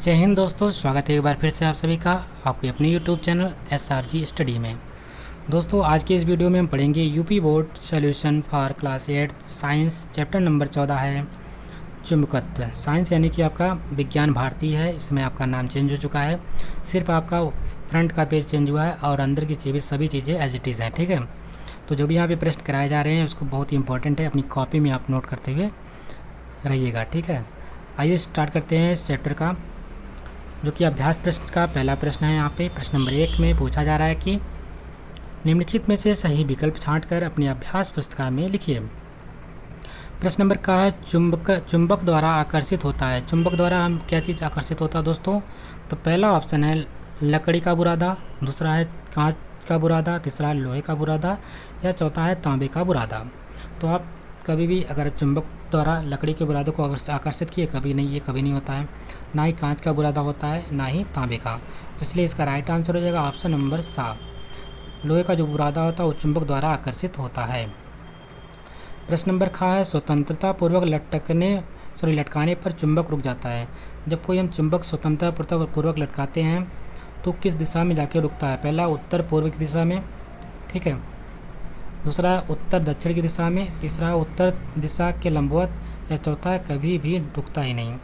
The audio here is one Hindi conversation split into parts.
जय हिंद दोस्तों, स्वागत है एक बार फिर से आप सभी का आपके अपने यूट्यूब चैनल SRG स्टडी में। दोस्तों आज की इस वीडियो में हम पढ़ेंगे UP board solution for class 8 science. Chapter number 14 है चुंबकत्व। साइंस यानी कि आपका विज्ञान भारती है। इसमें आपका नाम चेंज हो चुका है, सिर्फ आपका फ्रंट का पेज चेंज हुआ है और अंदर की चीज़ें सभी चीज़ें एज इट इज़ हैं। ठीक है, तो जो भी यहाँ पे प्रश्न कराए जा रहे हैं उसको बहुत ही इंपॉर्टेंट है, अपनी कॉपी में आप नोट करते हुए रहिएगा। ठीक है, आइए स्टार्ट करते हैं इस चैप्टर का, जो कि अभ्यास प्रश्न का पहला प्रश्न है। यहाँ पे प्रश्न नंबर 1 में पूछा जा रहा है कि निम्नलिखित में से सही विकल्प छांटकर अपनी अभ्यास पुस्तिका में लिखिए। प्रश्न नंबर का है चुंबक द्वारा आकर्षित होता है। चुंबक द्वारा हम क्या चीज़ आकर्षित होता है दोस्तों? तो पहला ऑप्शन है लकड़ी का बुरादा, दूसरा है कांच का बुरादा, तीसरा है लोहे का बुरादा, या चौथा है तांबे का बुरादा। तो आप कभी भी अगर चुंबक द्वारा लकड़ी के बुरादे को आकर्षित किए, कभी नहीं, ये कभी नहीं होता है। ना ही कांच का बुरादा होता है, ना ही तांबे का। तो इसलिए इसका राइट आंसर हो जाएगा ऑप्शन नंबर 7। लोहे का जो बुरादा होता है वो चुंबक द्वारा आकर्षित होता है। प्रश्न नंबर खा है स्वतंत्रता पूर्वक लटकाने पर चुंबक रुक जाता है। जब कोई हम चुंबक स्वतंत्रता पूर्वक लटकाते हैं तो किस दिशा में जाके रुकता है? पहला उत्तर पूर्व की दिशा में, ठीक है, दूसरा उत्तर दक्षिण की दिशा में, तीसरा उत्तर दिशा के लंबवत, या चौथा है कभी भी रुकता ही नहीं।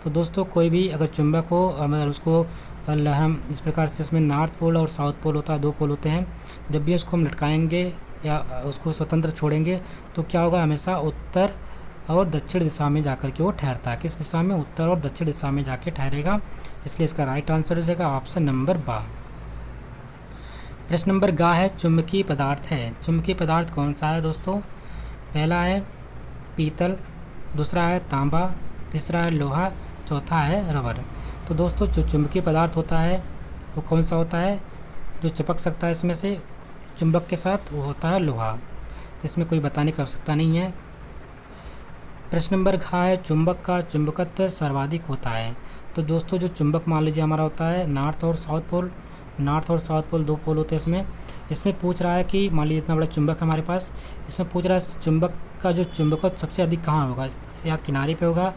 तो दोस्तों कोई भी अगर चुंबक हो, अगर उसको हम इस प्रकार से, उसमें नॉर्थ पोल और साउथ पोल होता है, दो पोल होते हैं। जब भी उसको हम लटकाएंगे या उसको स्वतंत्र छोड़ेंगे तो क्या होगा? हमेशा उत्तर और दक्षिण दिशा में जाकर के वो ठहरता है। किस दिशा में? उत्तर और दक्षिण दिशा में जाके ठहरेगा। इसलिए इसका राइट आंसर हो जाएगा ऑप्शन नंबर 12। प्रश्न नंबर गा है चुंबकीय पदार्थ है। चुंबकीय पदार्थ कौन सा है दोस्तों? पहला है पीतल, दूसरा है तांबा, तीसरा है लोहा, चौथा है रबर। तो दोस्तों जो चुंबकीय पदार्थ होता है वो कौन सा होता है जो चिपक सकता है इसमें से चुंबक के साथ? वो होता है लोहा। इसमें कोई बताने की आवश्यकता नहीं है। प्रश्न नंबर घ है चुंबक का चुंबकत्व सर्वाधिक होता है। तो दोस्तों जो चुंबक मान लीजिए हमारा होता है नॉर्थ और साउथ पोल, नॉर्थ और साउथ पोल दो पोल होते हैं। इसमें पूछ रहा है कि मान लीजिए इतना बड़ा चुंबक है हमारे पास, इसमें पूछ रहा है चुंबक का जो चुंबकत्व सबसे अधिक कहाँ होगा? या किनारे पे होगा,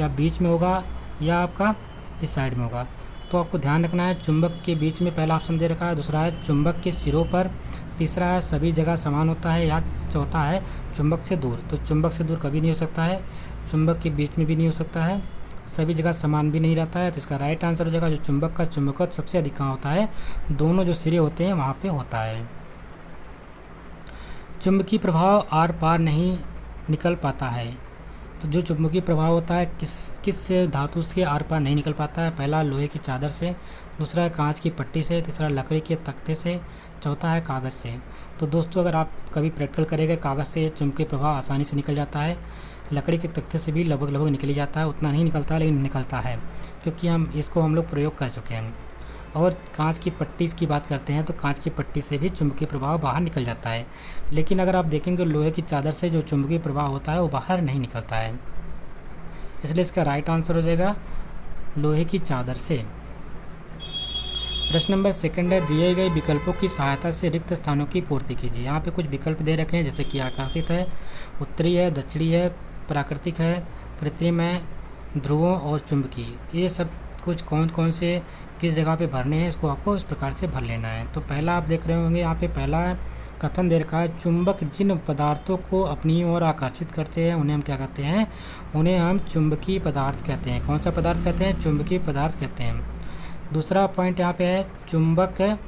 या बीच में होगा, या आपका इस साइड में होगा। तो आपको ध्यान रखना है चुंबक के बीच में पहला ऑप्शन दे रखा है, दूसरा है चुंबक के सिरों पर, तीसरा है सभी जगह समान होता है, या चौथा है चुंबक से दूर। तो चुंबक से दूर कभी नहीं हो सकता है, चुंबक के बीच में भी नहीं हो सकता है, सभी जगह समान भी नहीं रहता है। तो इसका राइट आंसर हो जाएगा जो चुंबक का चुंबकत्व सबसे अधिक कहाँ होता है? दोनों जो सिरे होते हैं वहाँ पे होता है। चुंबकीय प्रभाव आर पार नहीं निकल पाता है। तो जो चुंबकीय प्रभाव होता है किस धातु से आर पार नहीं निकल पाता है? पहला लोहे की चादर से, दूसरा है कांच की पट्टी से, तीसरा लकड़ी के तख्ते से, चौथा है कागज़ से। तो दोस्तों अगर आप कभी प्रैक्टिकल करेंगे, कागज़ से चुंबकीय प्रभाव आसानी से निकल जाता है, लकड़ी के तख्ते से भी लगभग निकल जाता है, उतना नहीं निकलता है लेकिन निकलता है, क्योंकि हम लोग प्रयोग कर चुके हैं। और कांच की पट्टी की बात करते हैं तो कांच की पट्टी से भी चुंबकीय प्रभाव बाहर निकल जाता है, लेकिन अगर आप देखेंगे लोहे की चादर से जो चुंबकीय प्रभाव होता है वो बाहर नहीं निकलता है। इसलिए इसका राइट आंसर हो जाएगा लोहे की चादर से। प्रश्न नंबर 2 है दिए गए विकल्पों की सहायता से रिक्त स्थानों की पूर्ति कीजिए। यहाँ पे कुछ विकल्प दे रखे हैं, जैसे कि आकर्षित है, उत्तरी है, दक्षिणी है, प्राकृतिक है, कृत्रिम है, ध्रुवों और चुंबकीय। ये सब कुछ कौन कौन से किस जगह पे भरने हैं, इसको आपको इस प्रकार से भर लेना है। तो पहला आप देख रहे होंगे यहाँ पे पहला कथन दे रखा है चुंबक जिन पदार्थों को अपनी ओर आकर्षित करते हैं उन्हें हम क्या कहते हैं? उन्हें हम चुंबकीय पदार्थ कहते हैं। कौन सा पदार्थ कहते हैं? चुंबकीय पदार्थ कहते हैं। दूसरा पॉइंट यहाँ पे है चुंबक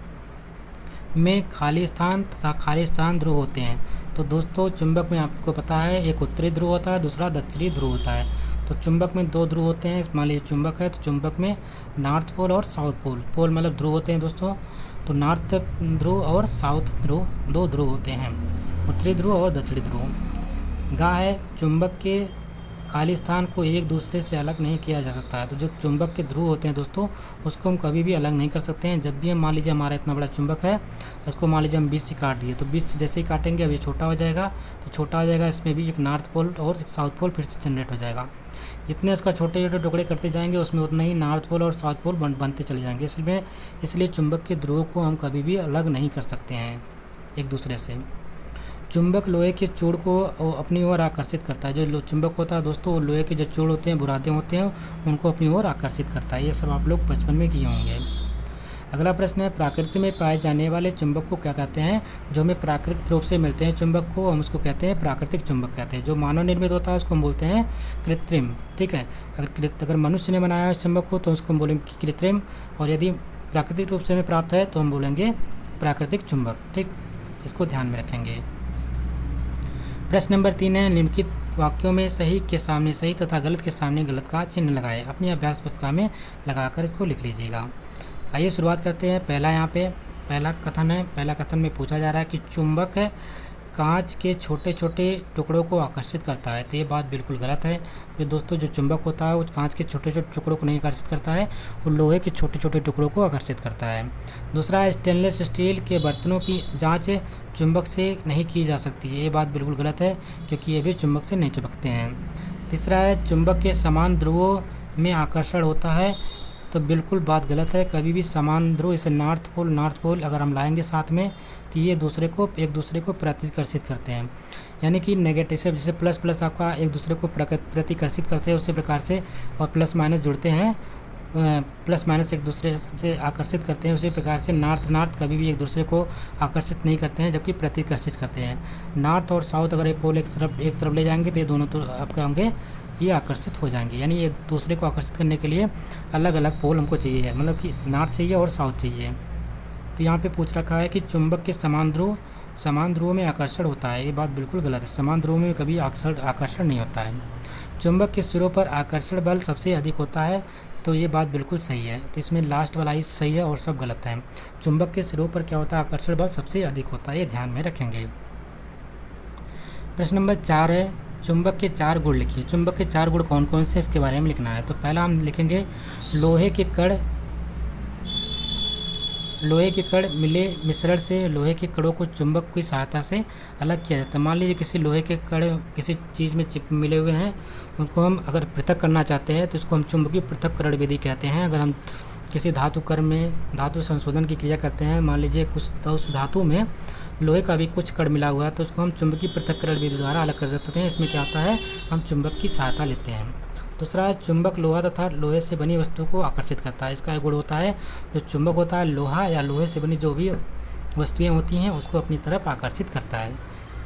में खाली स्थान तथा खाली स्थान ध्रुव होते हैं। तो दोस्तों चुंबक में आपको पता है एक उत्तरी ध्रुव होता है, दूसरा दक्षिणी ध्रुव होता है। तो चुंबक में दो ध्रुव होते हैं। मान लीजिए चुंबक है तो चुंबक में नॉर्थ पोल और साउथ पोल, पोल मतलब ध्रुव होते हैं दोस्तों। तो नॉर्थ ध्रुव और साउथ ध्रुव दो ध्रुव होते हैं, उत्तरी ध्रुव और दक्षिणी ध्रुव। गा है चुंबक के खाली स्थान को एक दूसरे से अलग नहीं किया जा सकता है। तो जो चुंबक के ध्रुव होते हैं दोस्तों उसको हम कभी भी अलग नहीं कर सकते हैं। जब भी हम मान लीजिए हमारा इतना बड़ा चुंबक है, इसको मान लीजिए हम 20 से काट दिए, तो 20 से जैसे ही काटेंगे अब ये छोटा हो जाएगा, तो छोटा हो जाएगा, इसमें भी एक नॉर्थ पोल और साउथ पोल फिर से जनरेट हो जाएगा। जितने इसका छोटे छोटे टुकड़े करते जाएंगे उसमें उतना ही नॉर्थ पोल और साउथ पोल बनते चले जाएंगे। इसलिए चुंबक के ध्रुव को हम कभी भी अलग नहीं कर सकते हैं एक दूसरे से। चुंबक लोहे के चूड़ को अपनी ओर आकर्षित करता है। जो चुंबक होता है दोस्तों, वो लोहे के जो चूड़ होते हैं, बुरादे होते हैं, उनको अपनी ओर आकर्षित करता है। ये सब आप लोग बचपन में किए होंगे। अगला प्रश्न है, प्रकृति में पाए जाने वाले चुंबक को क्या कहते हैं? जो हमें प्राकृतिक रूप से मिलते हैं चुंबक को, हम उसको कहते हैं प्राकृतिक चुंबक कहते हैं। जो मानव निर्मित होता है उसको हम बोलते हैं कृत्रिम। ठीक है, अगर मनुष्य ने बनाया है इस चुंबक को तो उसको हम बोलेंगे कृत्रिम, और यदि प्राकृतिक रूप से हमें प्राप्त है तो हम बोलेंगे प्राकृतिक चुंबक। ठीक, इसको ध्यान में रखेंगे। प्रश्न नंबर 3 है, निम्नलिखित वाक्यों में सही के सामने सही तथा गलत के सामने गलत का चिन्ह लगाएं। अपनी अभ्यास पुस्तिका में लगाकर इसको लिख लीजिएगा। आइए शुरुआत करते हैं। पहला यहाँ पे पहला कथन है। पहला कथन में पूछा जा रहा है कि चुंबक कांच के छोटे छोटे टुकड़ों को आकर्षित करता है। तो ये बात बिल्कुल गलत है। जो दोस्तों जो चुंबक होता है वो कांच के छोटे छोटे टुकड़ों को नहीं आकर्षित करता है, वो लोहे के छोटे छोटे टुकड़ों को आकर्षित करता है। दूसरा है, स्टेनलेस स्टील के बर्तनों की जाँच चुंबक से नहीं की जा सकती है। ये बात बिल्कुल गलत है, क्योंकि ये भी चुंबक से नहीं चिपकते हैं। तीसरा है, चुंबक के समान ध्रुवों में आकर्षण होता है। तो बिल्कुल बात गलत है। कभी भी समान ध्रुव, इसे नॉर्थ पोल अगर हम लाएंगे साथ में तो ये एक दूसरे को प्रतिकर्षित करते हैं। यानी कि नेगेटिव से जैसे प्लस प्लस आपका एक दूसरे को प्रतिकर्षित करते हैं उसी प्रकार से, और प्लस माइनस जुड़ते हैं, प्लस माइनस एक दूसरे से आकर्षित करते हैं उसी प्रकार से नॉर्थ कभी भी एक दूसरे को आकर्षित नहीं करते हैं, जबकि प्रतिकर्षित करते हैं। नॉर्थ और साउथ अगर एक पोल एक तरफ ले जाएंगे तो ये दोनों तो आपके होंगे, ये आकर्षित हो जाएंगे। यानी एक दूसरे को आकर्षित करने के लिए अलग अलग पोल हमको चाहिए, मतलब कि नॉर्थ चाहिए और साउथ चाहिए। तो यहाँ पे पूछ रखा है कि चुंबक के समान ध्रुवों में आकर्षण होता है। ये बात बिल्कुल गलत है। समान ध्रुवों में कभी आकर्षण नहीं होता है। चुंबक के सिरों पर आकर्षण बल सबसे अधिक होता है। तो ये बात बिल्कुल सही है। तो इसमें लास्ट वाला ही सही है और सब गलत है। चुंबक के सिरों पर क्या होता है? आकर्षण बल सबसे अधिक होता है। ये ध्यान में रखेंगे। प्रश्न नंबर 4 है, चुंबक के 4 गुण लिखिए। चुंबक के 4 गुण कौन कौन से इसके बारे में लिखना है। तो पहला हम लिखेंगे, लोहे के कण मिले मिश्रण से लोहे के कणों को चुंबक की सहायता से अलग किया जाता है। मान लीजिए किसी लोहे के कण किसी चीज़ में मिले हुए हैं, उनको हम अगर पृथक करना चाहते हैं तो इसको हम चुंबकीय पृथक्करण विधि कहते हैं। अगर हम किसी धातु कण में धातु संशोधन की क्रिया करते हैं, मान लीजिए उस धातु में लोहे का भी कुछ कण मिला हुआ है, तो उसको हम चुंबकीय पृथक्करण विधि द्वारा अलग कर सकते हैं। इसमें क्या होता है? हम चुंबक की सहायता लेते हैं। दूसरा है, चुंबक लोहा तथा लोहे से बनी वस्तु को आकर्षित करता है। इसका एक गुण होता है, जो चुंबक होता है लोहा या लोहे से बनी जो भी वस्तुएं होती हैं उसको अपनी तरफ आकर्षित करता है।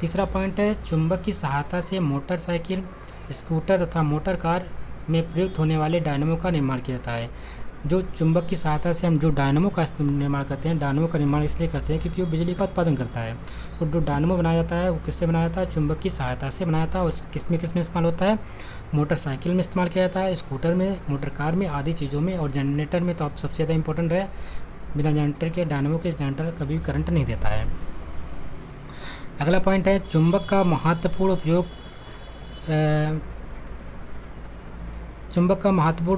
तीसरा पॉइंट है, चुंबक की सहायता से मोटरसाइकिल, स्कूटर तथा मोटर कार में प्रयुक्त होने वाले डायनमो का निर्माण किया जाता है। जो चुंबक की सहायता से हम जो डायनमो का निर्माण करते हैं, डायनमो का निर्माण इसलिए करते हैं क्योंकि वो बिजली का उत्पादन करता है। तो जो डायनमो बनाया जाता है वो किससे बनाया जाता है? चुंबक की सहायता से बनाया जाता है। और किस में इस्तेमाल होता है? मोटरसाइकिल में इस्तेमाल किया जाता है, स्कूटर में, मोटर कार में, आदि चीज़ों में। और जनरेटर में तो अब सबसे ज़्यादा इंपॉर्टेंट है, बिना जनरेटर के डायनमो के जनरेटर कभी भी करंट नहीं देता है। अगला पॉइंट है, चुंबक का महत्वपूर्ण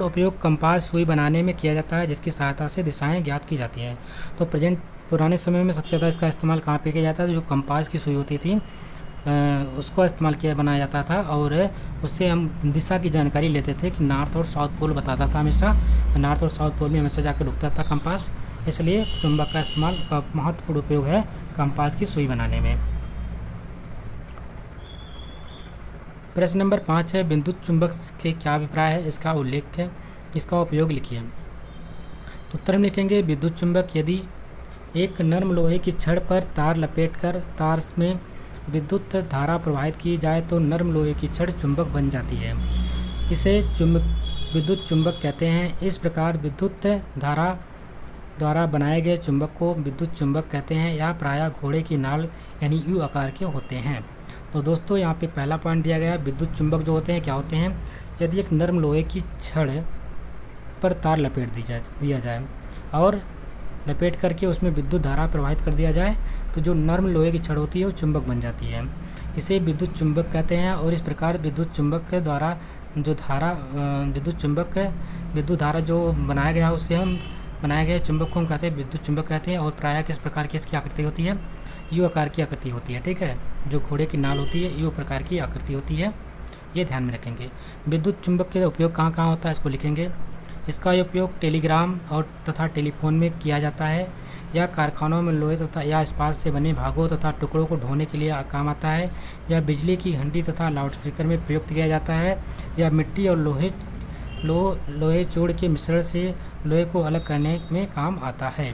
उपयोग कंपास सुई बनाने में किया जाता है, जिसकी सहायता से दिशाएं ज्ञात की जाती हैं। तो पुराने समय में सबसे ज़्यादा इसका इस्तेमाल कहाँ पे किया जाता है? जो कंपास की सुई होती थी उसको इस्तेमाल बनाया जाता था, और उससे हम दिशा की जानकारी लेते थे कि नॉर्थ और साउथ पोल बताता था हमेशा। नॉर्थ और साउथ पोल में हमेशा जाकर रुकता था कंपास, इसलिए चुंबक का इस्तेमाल का महत्वपूर्ण उपयोग है कंपास की सुई बनाने में। प्रश्न नंबर 5 है, विद्युत चुंबक के क्या अभिप्राय है? इसका उल्लेख है, इसका उपयोग लिखिए। तो उत्तर में लिखेंगे, विद्युत चुंबक यदि एक नर्म लोहे की छड़ पर तार लपेटकर तार में विद्युत धारा प्रवाहित की जाए तो नर्म लोहे की छड़ चुंबक बन जाती है। इसे विद्युत चुंबक कहते हैं। इस प्रकार विद्युत धारा द्वारा बनाए गए चुंबक को विद्युत चुंबक कहते हैं। यह प्रायः घोड़े की नाल यानी यू आकार के होते हैं। तो दोस्तों यहाँ पे पहला पॉइंट दिया गया है, विद्युत चुंबक जो होते हैं क्या होते हैं? यदि एक नर्म लोहे की छड़ पर तार लपेट दिया जाए और लपेट करके उसमें विद्युत धारा प्रवाहित कर दिया जाए तो जो नर्म लोहे की छड़ होती है वो चुंबक बन जाती है। इसे विद्युत चुंबक कहते हैं। और इस प्रकार विद्युत चुंबक के द्वारा जो विद्युत धारा जो बनाया गया उससे हम बनाए गए चुंबक को हम कहते हैं विद्युत चुंबक कहते हैं। और प्रायः किस प्रकार की इसकी आकृति होती है? यू आकार की आकृति होती है। ठीक है, जो घोड़े की नाल होती है यू प्रकार की आकृति होती है, ये ध्यान में रखेंगे। विद्युत चुंबक के उपयोग कहाँ कहाँ होता है इसको लिखेंगे। इसका उपयोग टेलीग्राम और तथा टेलीफोन में किया जाता है, या कारखानों में लोहे तथा या इस्पात से बने भागों तथा टुकड़ों को ढोने के लिए काम आता है, या बिजली की घंटी तथा लाउडस्पीकर में प्रयुक्त किया जाता है, या मिट्टी और लोहे चूड़ के मिश्रण से लोहे को अलग करने में काम आता है।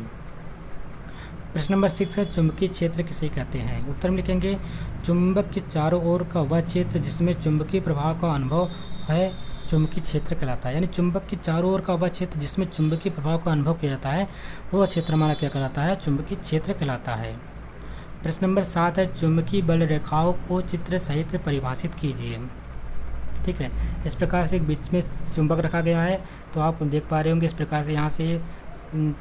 प्रश्न नंबर 6 है, चुंबकीय क्षेत्र किसे कहते हैं? उत्तर में लिखेंगे, चुंबक के चारों ओर का वह क्षेत्र जिसमें चुंबकीय प्रभाव का अनुभव है चुंबकीय क्षेत्र कहलाता है। यानी चुंबक के चारों ओर का वह क्षेत्र जिसमें चुंबकीय प्रभाव का अनुभव किया जाता है वह क्षेत्र हमारा क्या कहलाता है? चुंबकीय क्षेत्र कहलाता है। प्रश्न नंबर 7 है, चुंबकीय बल रेखाओं को चित्र सहित परिभाषित कीजिए। ठीक है, इस प्रकार से एक बीच में चुंबक रखा गया है, तो आप देख पा रहे होंगे इस प्रकार से यहाँ से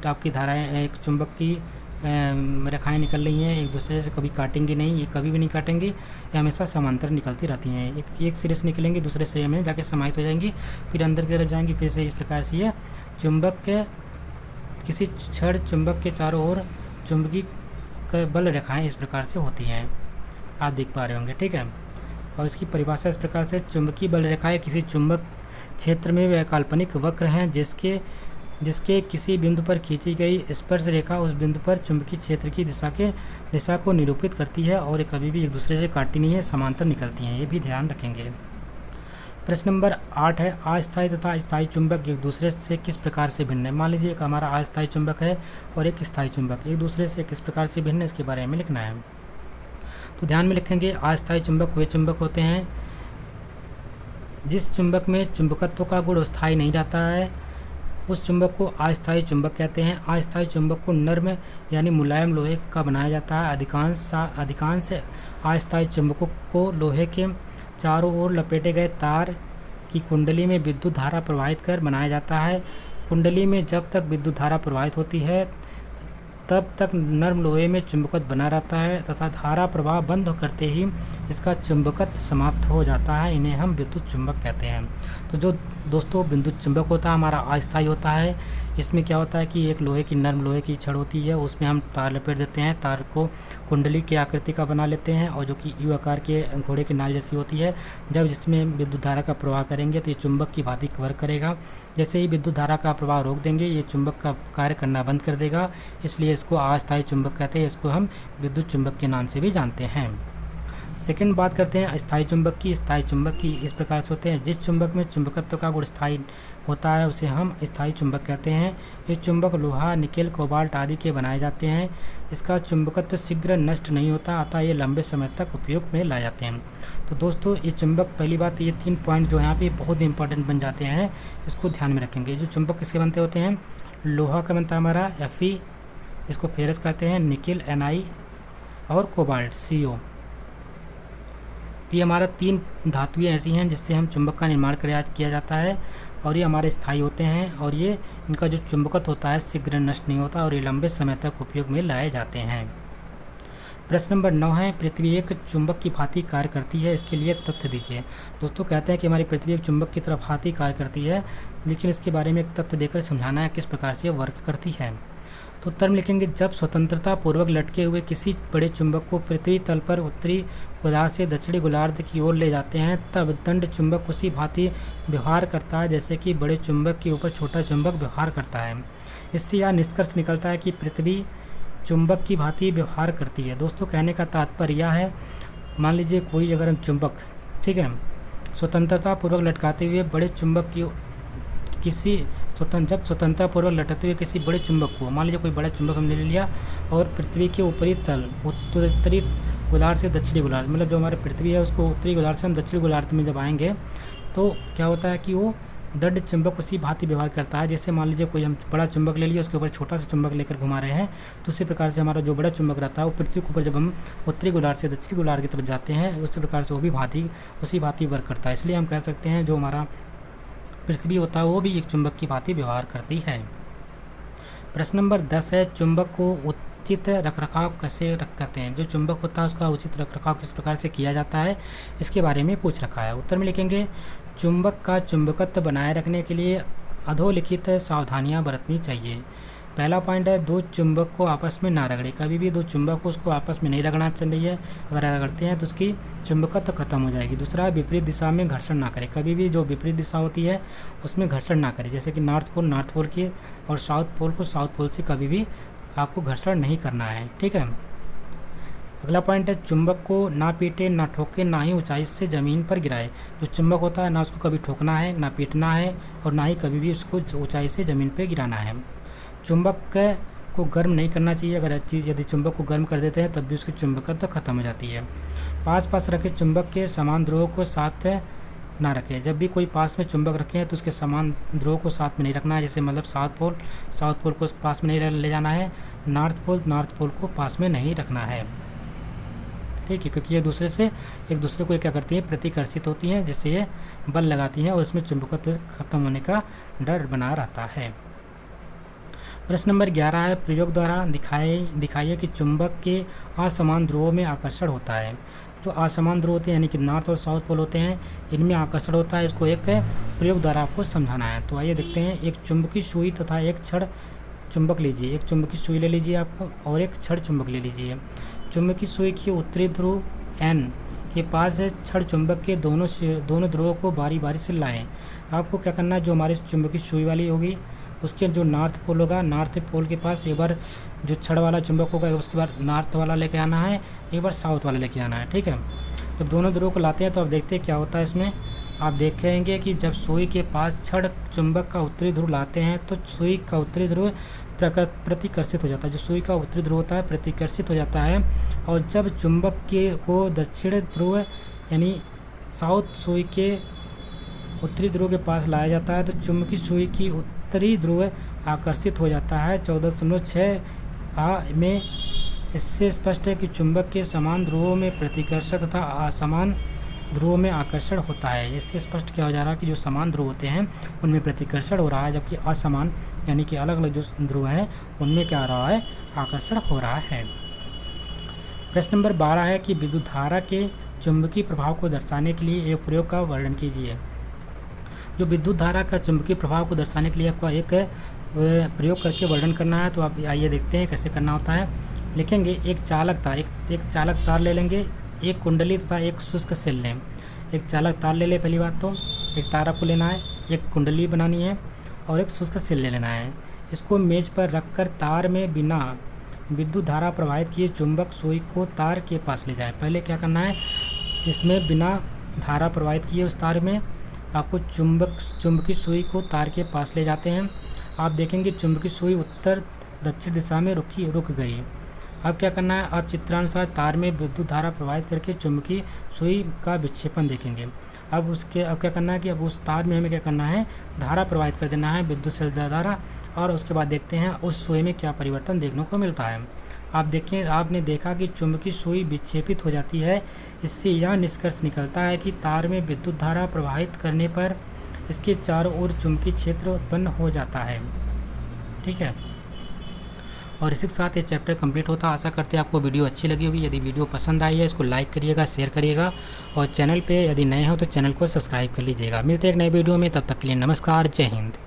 आपकी धाराएँ एक चुंबक की रेखाएं निकल रही हैं, एक दूसरे से कभी काटेंगी नहीं, ये कभी भी नहीं काटेंगी, ये हमेशा समांतर निकलती रहती हैं। एक सिरे से निकलेंगी दूसरे सिरे में जाके समाहित हो जाएंगी, फिर अंदर की तरफ जाएंगी, फिर से इस प्रकार से ये चुंबक के किसी छड़ चुंबक के चारों ओर चुंबकीय बल रेखाएं इस प्रकार से होती हैं, आप देख पा रहे होंगे। ठीक है, और इसकी परिभाषा इस प्रकार से, चुंबकीय बल रेखाएं किसी चुंबक क्षेत्र में वह काल्पनिक वक्र हैं जिसके किसी बिंदु पर खींची गई स्पर्श रेखा उस बिंदु पर चुंबकीय क्षेत्र की दिशा को निरूपित करती है, और ये कभी भी एक दूसरे से काटती नहीं है, समांतर निकलती हैं, ये भी ध्यान रखेंगे। प्रश्न नंबर 8 है, अस्थायी तथा स्थायी चुंबक एक दूसरे से किस प्रकार से भिन्न है? मान लीजिए एक हमारा अस्थायी चुंबक है और एक स्थायी चुंबक, एक दूसरे से किस प्रकार से भिन्न है इसके बारे में लिखना है। तो ध्यान में लिखेंगे, अस्थायी चुंबक वे चुंबक होते हैं जिस चुंबक में चुंबकत्व का गुण स्थायी नहीं रहता है, उस चुंबक को अस्थायी चुंबक कहते हैं। अस्थायी चुंबक को नर्म यानी मुलायम लोहे का बनाया जाता है। अधिकांश अस्थायी चुंबकों को लोहे के चारों ओर लपेटे गए तार की कुंडली में विद्युत धारा प्रवाहित कर बनाया जाता है। कुंडली में जब तक विद्युत धारा प्रवाहित होती है तब तक नर्म लोहे में चुंबकत्व बना रहता है तथा धारा प्रवाह बंद करते ही इसका चुंबकत्व समाप्त हो जाता है। इन्हें हम विद्युत चुंबक कहते हैं। तो जो दोस्तों विद्युत चुंबक होता है हमारा अस्थायी होता है। इसमें क्या होता है कि एक नर्म लोहे की छड़ होती है, उसमें हम तार लपेट देते हैं, तार को कुंडली की आकृति का बना लेते हैं और जो कि यू आकार के घोड़े की नाल जैसी होती है। जब जिसमें विद्युत धारा का प्रवाह करेंगे तो ये चुंबक की भांति वर्क करेगा। जैसे ही विद्युत धारा का प्रवाह रोक देंगे ये चुंबक का कार्य करना बंद कर देगा, इसलिए इसको अस्थायी चुंबक कहते हैं। इसको हम विद्युत चुंबक के नाम से भी जानते हैं। सेकंड बात करते हैं स्थायी चुंबक की। स्थायी चुंबक की इस प्रकार से होते हैं, जिस चुंबक में चुंबकत्व का गुण स्थायी होता है उसे हम स्थायी चुंबक कहते हैं। ये चुंबक लोहा, निकेल, कोबाल्ट आदि के बनाए जाते हैं। इसका चुंबकत्व शीघ्र नष्ट नहीं होता, अतः ये लंबे समय तक उपयोग में लाए जाते हैं। तो दोस्तों ये चुंबक, पहली बात ये 3 पॉइंट जो यहाँ पे बहुत इंपॉर्टेंट बन जाते हैं, इसको ध्यान में रखेंगे। जो चुंबक किसके बनते होते हैं? लोहा का बनता है हमारा Fe, इसको फेरस कहते हैं, निकेल Na और कोबाल्ट Co। ये हमारा 3 धातुएं ऐसी हैं जिससे हम चुंबक का निर्माण किया जाता है और ये हमारे स्थायी होते हैं और ये इनका जो चुंबकत्व होता है शीघ्र नष्ट नहीं होता और ये लंबे समय तक उपयोग में लाए जाते हैं। प्रश्न नंबर 9 है, पृथ्वी एक चुंबक की भांति कार्य करती है, इसके लिए तथ्य दीजिए। दोस्तों कहते हैं कि हमारी पृथ्वी एक चुंबक की तरह भांति कार्य करती है, लेकिन इसके बारे में एक तथ्य देकर समझाना है किस प्रकार से वर्क करती है। तो उत्तर में लिखेंगे, जब स्वतंत्रता पूर्वक लटके हुए किसी बड़े चुंबक को पृथ्वी तल पर उत्तरी गोलार्ध से दक्षिणी गोलार्ध की ओर ले जाते हैं तब दंड चुंबक उसी भांति व्यवहार करता है जैसे कि बड़े चुंबक के ऊपर छोटा चुंबक व्यवहार करता है। इससे यह निष्कर्ष निकलता है कि पृथ्वी चुंबक की भांति व्यवहार करती है। दोस्तों कहने का तात्पर्य यह है, मान लीजिए कोई अगर हम चुंबक, ठीक है, स्वतंत्रता पूर्वक लटकाते हुए बड़े चुंबक की जब स्वतंत्रतापूर्वक लटकते हुए किसी बड़े चुंबक को, मान लीजिए कोई बड़ा चुंबक हमने ले लिया और पृथ्वी के ऊपरी तल उत्तरी गोलार्ध से दक्षिणी गोलार्ध, मतलब जो हमारी पृथ्वी है उसको उत्तरी गोलार्ध से हम दक्षिणी गोलार्ध में जब आएंगे तो क्या होता है कि वो दंड चुंबक उसी भांति व्यवहार करता है। जैसे मान लीजिए कोई हम बड़ा चुंबक ले लिया, उसके ऊपर छोटा सा चुंबक लेकर घुमा रहे हैं, तो उसी प्रकार से हमारा जो बड़ा चुंबक रहता है वो पृथ्वी के ऊपर जब हम उत्तरी गोलार्ध से दक्षिणी गोलार्ध की तरफ जाते हैं उसी प्रकार से वो भी उसी भांति वर्क करता है। इसलिए हम कह सकते हैं जो हमारा पृथ्वी होता है वो भी एक चुंबक की भांति व्यवहार करती है। प्रश्न नंबर 10 है, चुंबक को उचित रखरखाव कैसे करते हैं? जो चुंबक होता है उसका उचित रखरखाव किस प्रकार से किया जाता है इसके बारे में पूछ रखा है। उत्तर में लिखेंगे, चुंबक का चुंबकत्व बनाए रखने के लिए अधोलिखित सावधानियां बरतनी चाहिए। पहला पॉइंट है दो चुंबक को आपस में ना रगड़े। कभी भी दो चुंबक को उसको आपस में नहीं रगड़ना चाहिए। अगर रगड़ते हैं तो उसकी चुंबकत्व खत्म हो जाएगी। दूसरा है विपरीत दिशा में घर्षण ना करे। कभी भी जो विपरीत दिशा होती है उसमें घर्षण ना करे, जैसे कि नॉर्थ पोल की और साउथ पोल को साउथ पोल से कभी भी आपको घर्षण नहीं करना है। ठीक है। अगला पॉइंट है चुंबक को ना पीटे, ना ठोके, ना ही ऊंचाई से ज़मीन पर गिराए। जो चुंबक होता है ना उसको कभी ठोकना है, ना पीटना है, और ना ही कभी भी उसको ऊंचाई से ज़मीन पर गिराना है। चुंबक को गर्म नहीं करना चाहिए। अगर यदि चुंबक को गर्म कर देते हैं तब भी उसकी चुंबकत्व खत्म हो जाती है। पास रखे चुंबक के समान ध्रुवों को साथ ना रखें। जब भी कोई पास में चुंबक रखें तो उसके समान ध्रुवों को साथ में नहीं रखना है। जैसे मतलब साउथ पोल को पास में नहीं ले जाना है, नॉर्थ पोल को पास में नहीं रखना है। ठीक है, क्योंकि ये एक दूसरे को क्या करती हैं, प्रतिकर्षित होती हैं, जिससे ये बल लगाती हैं और इसमें चुंबकत्व खत्म होने का डर बना रहता है। प्रश्न नंबर 11 है प्रयोग द्वारा दिखाइए कि चुंबक के असमान ध्रुवों में आकर्षण होता है। जो असमान ध्रुव होते हैं यानी कि नॉर्थ और साउथ पोल होते हैं, इनमें आकर्षण होता है। इसको एक प्रयोग द्वारा आपको समझाना है। तो आइए देखते हैं। एक चुंबकीय सुई तथा एक छड़ चुंबक लीजिए। एक चुंबकीय सुई ले लीजिए आप और एक छड़ चुंबक ले लीजिए। चुंबकीय सुई की उत्तरी ध्रुव N के पास छड़ चुंबक के दोनों ध्रुवों को बारी बारी से लाएं। आपको क्या करना है, जो हमारी चुंबकीय सुई वाली होगी उसके जो नॉर्थ पोल होगा, नॉर्थ पोल के पास एक बार जो छड़ वाला चुंबक होगा उसके बाद नॉर्थ वाला लेके आना है, एक बार साउथ वाला लेके आना है। ठीक है। जब दोनों ध्रुवों को लाते हैं तो आप देखते हैं क्या होता है। इसमें आप देखेंगे कि जब सुई के पास छड़ चुंबक का उत्तरी ध्रुव लाते हैं तो सुई का उत्तरी ध्रुव प्रतिकर्षित हो जाता है। जो सुई का उत्तरी ध्रुव होता है प्रतिकर्षित हो जाता है। और जब चुंबक को दक्षिण ध्रुव यानी साउथ सुई के उत्तरी ध्रुव के पास लाया जाता है तो चुंबकीय सुई की उत्तरी ध्रुव आकर्षित हो जाता है 14.6 में। इससे स्पष्ट है कि चुंबक के समान ध्रुवों में प्रतिकर्षण तथा असमान ध्रुवों में आकर्षण होता है। इससे स्पष्ट क्या हो जा रहा है कि जो समान ध्रुव होते हैं उनमें प्रतिकर्षण हो रहा है, जबकि असमान यानी कि अलग अलग जो ध्रुव हैं उनमें क्या हो रहा है, आकर्षण हो रहा है। प्रश्न नंबर 12 है कि विद्युत धारा के चुंबकीय प्रभाव को दर्शाने के लिए एक प्रयोग का वर्णन कीजिए। जो विद्युत धारा का चुंबकीय प्रभाव को दर्शाने के लिए आपको एक प्रयोग करके वर्णन करना है। तो आप आइए देखते हैं कैसे करना होता है। लिखेंगे एक चालक तार ले लेंगे, एक कुंडली तथा एक शुष्क सेल लें। एक चालक तार ले लें, पहली बात तो एक तार आपको लेना है, एक कुंडली बनानी है और एक शुष्क सेल ले लेना है। इसको मेज पर रखकर तार में बिना विद्युत धारा प्रवाहित किए चुंबक सुई को तार के पास ले जाएं। पहले क्या करना है, इसमें बिना धारा प्रवाहित किए उस तार में आपको चुंबकीय सुई को तार के पास ले जाते हैं। आप देखेंगे चुंबकीय सुई उत्तर दक्षिण दिशा में रुक गई। अब क्या करना है, आप चित्रानुसार तार में विद्युत धारा प्रवाहित करके चुंबकीय सुई का विक्षेपण देखेंगे। अब क्या करना है कि अब उस तार में हमें क्या करना है, धारा प्रवाहित कर देना है, विद्युत से धारा, और उसके बाद देखते हैं उस सुई में क्या परिवर्तन देखने को मिलता है। आपने देखा कि चुंबकीय सुई विक्षेपित हो जाती है। इससे यह निष्कर्ष निकलता है कि तार में विद्युत धारा प्रवाहित करने पर इसके चारों ओर चुंबकीय क्षेत्र उत्पन्न हो जाता है। ठीक है। और इसी के साथ ये चैप्टर कंप्लीट होता है। आशा करते हैं आपको वीडियो अच्छी लगी होगी। यदि वीडियो पसंद आई है इसको लाइक करिएगा, शेयर करिएगा, और चैनल पे यदि नए हो तो चैनल को सब्सक्राइब कर लीजिएगा। मिलते हैं एक नए वीडियो में, तब तक के लिए नमस्कार, जय हिंद।